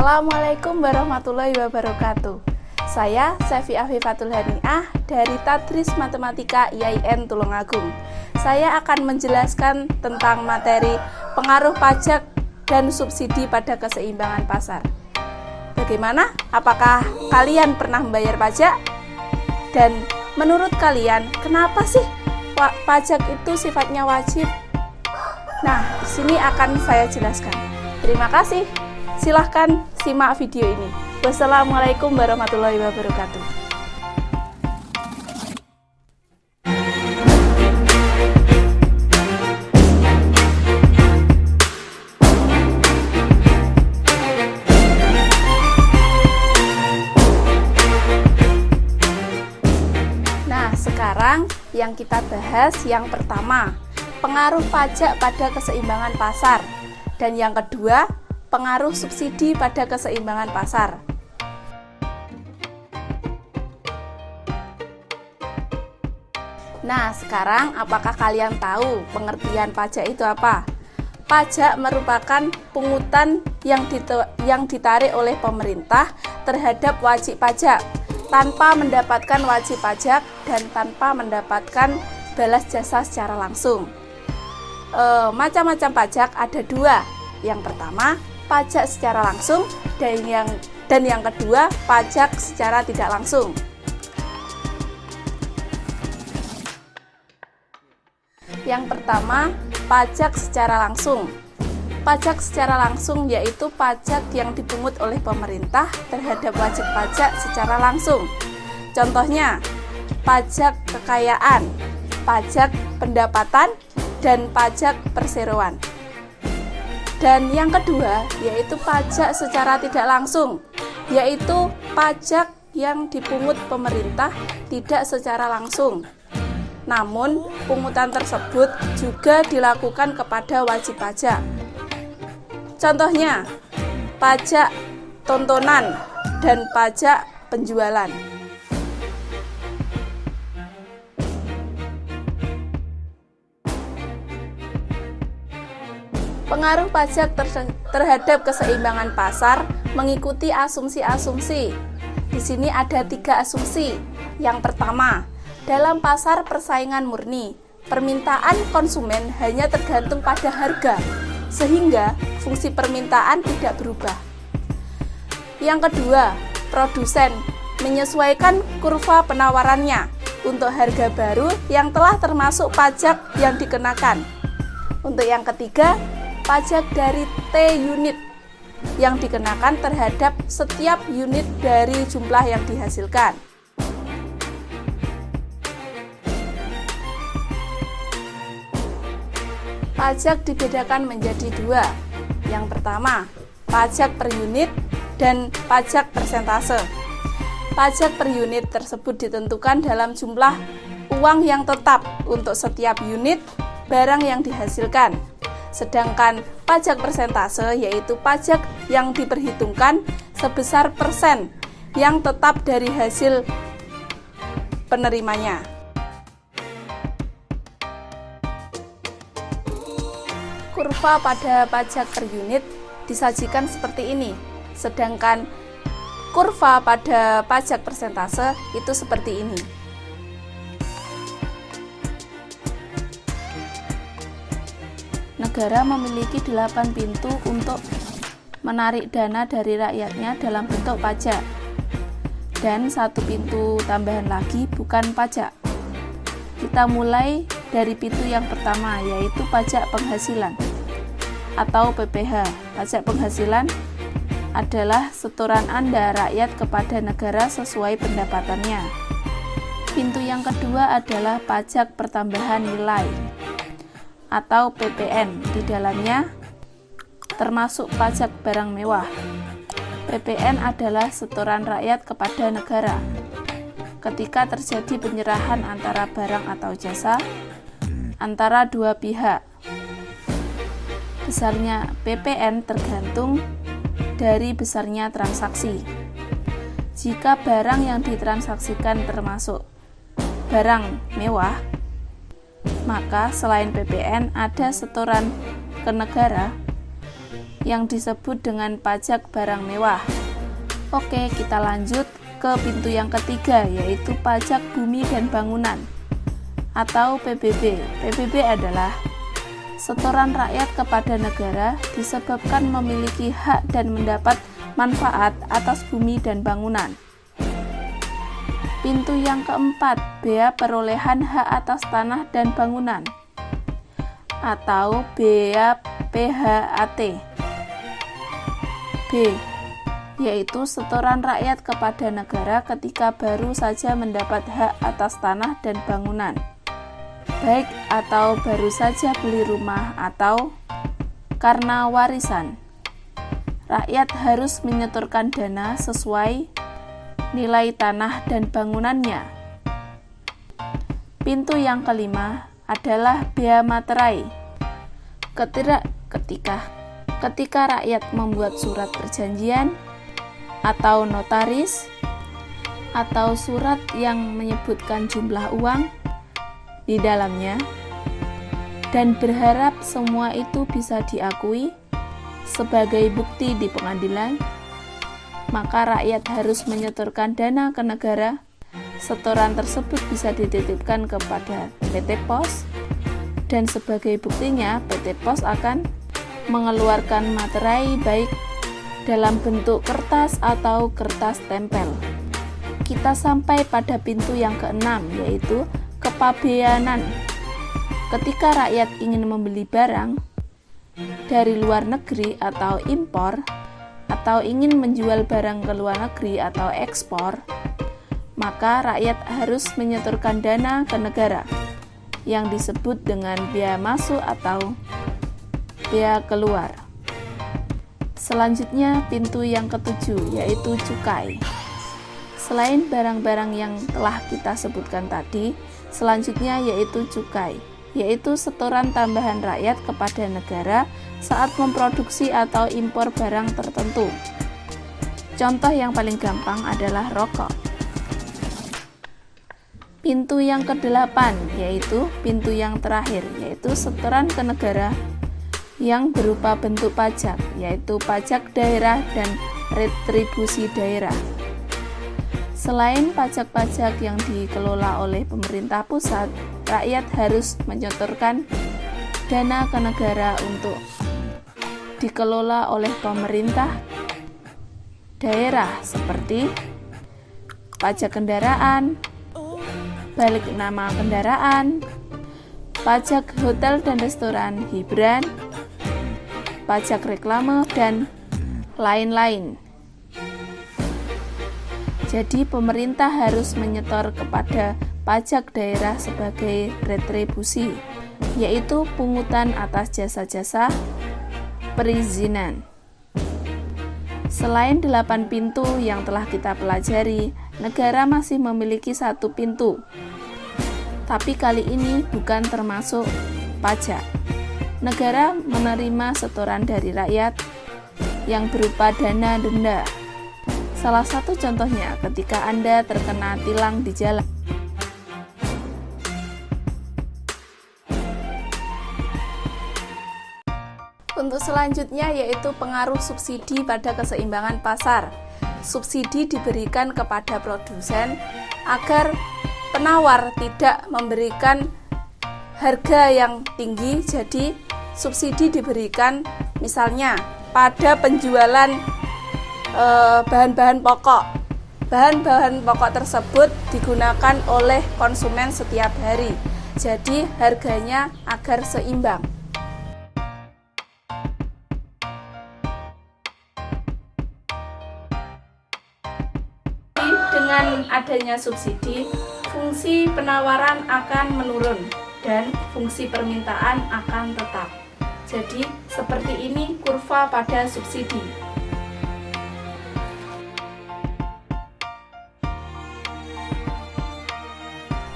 Assalamualaikum warahmatullahi wabarakatuh. Saya Sefi Afifatul Haniah dari Tadris Matematika IAIN Tulungagung. Saya akan menjelaskan tentang materi pengaruh pajak dan subsidi pada keseimbangan pasar. Bagaimana? Apakah kalian pernah membayar pajak? Dan menurut kalian, kenapa sih pajak itu sifatnya wajib? Nah, di sini akan saya jelaskan. Terima kasih. Silahkan simak video ini. Wassalamualaikum warahmatullahi wabarakatuh. Nah, sekarang yang kita bahas yang pertama, pengaruh pajak pada keseimbangan pasar. Dan yang kedua, pengaruh subsidi pada keseimbangan pasar. Nah, sekarang apakah kalian tahu pengertian pajak itu apa? Pajak merupakan pungutan yang ditarik oleh pemerintah terhadap wajib pajak tanpa mendapatkan wajib pajak dan tanpa mendapatkan balas jasa secara langsung. Macam-macam pajak ada dua. Yang pertama, pajak secara langsung dan yang kedua, pajak secara tidak langsung. Yang pertama, pajak secara langsung. Pajak secara langsung yaitu pajak yang dipungut oleh pemerintah terhadap wajib pajak secara langsung. Contohnya, pajak kekayaan, pajak pendapatan, dan pajak perseroan. Dan yang kedua, yaitu pajak secara tidak langsung, yaitu pajak yang dipungut pemerintah tidak secara langsung. Namun, pungutan tersebut juga dilakukan kepada wajib pajak. Contohnya, pajak tontonan dan pajak penjualan. Pengaruh pajak terhadap keseimbangan pasar mengikuti asumsi-asumsi. Di sini ada 3 asumsi. Yang pertama, dalam pasar persaingan murni, permintaan konsumen hanya tergantung pada harga, sehingga fungsi permintaan tidak berubah. Yang kedua, produsen menyesuaikan kurva penawarannya untuk harga baru yang telah termasuk pajak yang dikenakan. Untuk yang ketiga, pajak dari T-unit yang dikenakan terhadap setiap unit dari jumlah yang dihasilkan. Pajak dibedakan menjadi 2. Yang pertama, pajak per unit dan pajak persentase. Pajak per unit tersebut ditentukan dalam jumlah uang yang tetap untuk setiap unit barang yang dihasilkan. Sedangkan pajak persentase yaitu pajak yang diperhitungkan sebesar persen yang tetap dari hasil penerimanya. Kurva pada pajak per unit disajikan seperti ini, sedangkan kurva pada pajak persentase itu seperti ini. Negara memiliki 8 pintu untuk menarik dana dari rakyatnya dalam bentuk pajak. Dan 1 pintu tambahan lagi bukan pajak. Kita mulai dari pintu yang pertama, yaitu pajak penghasilan atau PPh. Pajak penghasilan adalah setoran Anda rakyat kepada negara sesuai pendapatannya. Pintu yang kedua adalah pajak pertambahan nilai atau PPN. Di dalamnya termasuk pajak barang mewah. PPN adalah setoran rakyat kepada negara ketika terjadi penyerahan antara barang atau jasa antara dua pihak. Besarnya PPN tergantung dari besarnya transaksi. Jika barang yang ditransaksikan termasuk barang mewah, maka selain PPN ada setoran ke negara yang disebut dengan pajak barang mewah. Oke, kita lanjut ke pintu yang ketiga, yaitu pajak bumi dan bangunan atau PBB. PBB adalah setoran rakyat kepada negara disebabkan memiliki hak dan mendapat manfaat atas bumi dan bangunan. Pintu yang keempat, bea perolehan hak atas tanah dan bangunan atau bea PHAT. B, yaitu setoran rakyat kepada negara ketika baru saja mendapat hak atas tanah dan bangunan, baik atau baru saja beli rumah atau karena warisan. Rakyat harus menyetorkan dana sesuai nilai tanah dan bangunannya. Pintu yang kelima adalah bea materai. Ketika rakyat membuat surat perjanjian atau notaris atau surat yang menyebutkan jumlah uang di dalamnya dan berharap semua itu bisa diakui sebagai bukti di pengadilan, maka rakyat harus menyetorkan dana ke negara. Setoran tersebut bisa dititipkan kepada PT Pos dan sebagai buktinya PT Pos akan mengeluarkan materai baik dalam bentuk kertas atau kertas tempel. Kita sampai pada pintu yang keenam, yaitu kepabeanan. Ketika rakyat ingin membeli barang dari luar negeri atau impor, atau ingin menjual barang ke luar negeri atau ekspor, maka rakyat harus menyetorkan dana ke negara yang disebut dengan bea masuk atau bea keluar. Selanjutnya pintu yang ketujuh, yaitu cukai. Selain barang-barang yang telah kita sebutkan tadi, selanjutnya yaitu cukai, yaitu setoran tambahan rakyat kepada negara saat memproduksi atau impor barang tertentu. Contoh yang paling gampang adalah rokok. Pintu yang kedelapan, yaitu pintu yang terakhir, yaitu setoran ke negara yang berupa bentuk pajak, yaitu pajak daerah dan retribusi daerah. Selain pajak-pajak yang dikelola oleh pemerintah pusat, rakyat harus menyetorkan dana ke negara untuk dikelola oleh pemerintah daerah seperti pajak kendaraan, balik nama kendaraan, pajak hotel dan restoran, hiburan, pajak reklame, dan lain-lain. Jadi pemerintah harus menyetor kepada pajak daerah sebagai retribusi, yaitu pungutan atas jasa-jasa perizinan. Selain 8 pintu yang telah kita pelajari, negara masih memiliki 1 pintu. Tapi kali ini bukan termasuk pajak. Negara menerima setoran dari rakyat yang berupa dana denda. Salah satu contohnya ketika Anda terkena tilang di jalan. Untuk selanjutnya yaitu pengaruh subsidi pada keseimbangan pasar. Subsidi diberikan kepada produsen agar penawar tidak memberikan harga yang tinggi, jadi subsidi diberikan misalnya pada penjualan bahan-bahan pokok. Bahan-bahan pokok tersebut digunakan oleh konsumen setiap hari, jadi harganya agar seimbang. Dengan adanya subsidi, fungsi penawaran akan menurun dan fungsi permintaan akan tetap. Jadi, seperti ini kurva pada subsidi.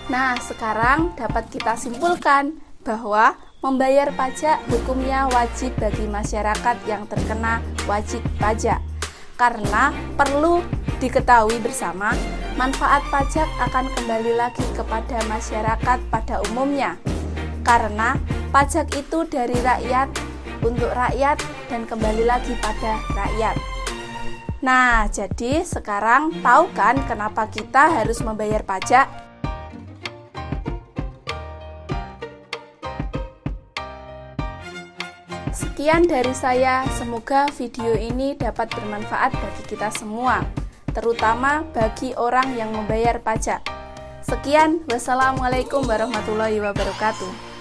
Nah, sekarang dapat kita simpulkan bahwa membayar pajak hukumnya wajib bagi masyarakat yang terkena wajib pajak. Karena perlu diketahui bersama, manfaat pajak akan kembali lagi kepada masyarakat pada umumnya. Karena pajak itu dari rakyat untuk rakyat dan kembali lagi pada rakyat. Nah, jadi sekarang tahu kan kenapa kita harus membayar pajak? Sekian dari saya, semoga video ini dapat bermanfaat bagi kita semua, terutama bagi orang yang membayar pajak. Sekian, wassalamualaikum warahmatullahi wabarakatuh.